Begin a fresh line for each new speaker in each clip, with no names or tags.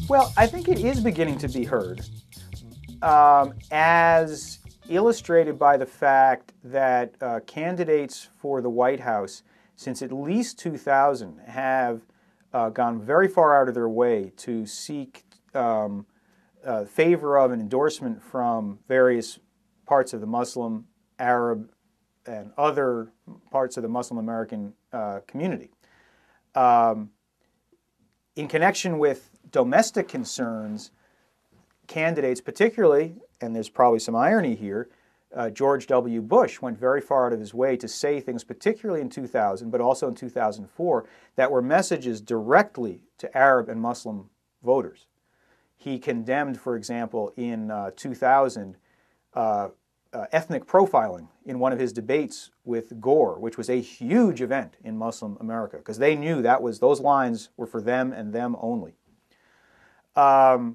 Well, I think it is beginning to be heard, as illustrated by the fact that candidates for the White House since at least 2000 have gone very far out of their way to seek favor of and endorsement from various parts of the Muslim, Arab, and other parts of the Muslim American community. In connection with domestic concerns, candidates particularly, and there's probably some irony here, George W. Bush went very far out of his way to say things, particularly in 2000, but also in 2004, that were messages directly to Arab and Muslim voters. He condemned, for example, in 2000, ethnic profiling in one of his debates with Gore, which was a huge event in Muslim America, because they knew that those lines were for them and them only. But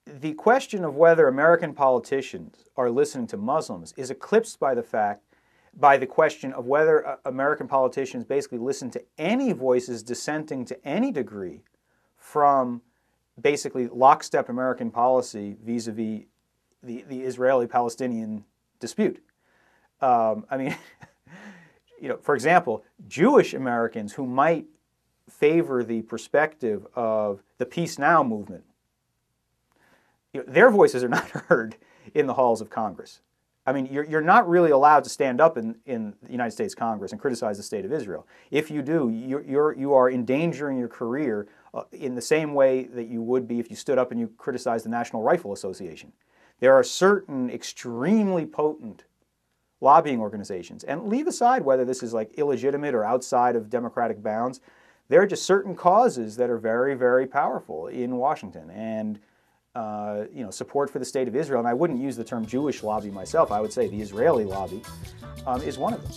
the question of whether American politicians are listening to Muslims is eclipsed by the question of whether American politicians basically listen to any voices dissenting to any degree from basically lockstep American policy vis-a-vis the Israeli-Palestinian dispute. I mean, for example, Jewish Americans who might favor the perspective of the Peace Now movement, their voices are not heard in the halls of Congress. I mean, you're not really allowed to stand up in the United States Congress and criticize the state of Israel. If you do, you are endangering your career in the same way that you would be if you stood up and you criticized the National Rifle Association. There are certain extremely potent lobbying organizations, and leave aside whether this is like illegitimate or outside of democratic bounds, there are just certain causes that are very, very powerful in Washington, and support for the state of Israel, and I wouldn't use the term Jewish lobby myself, I would say the Israeli lobby is one of them.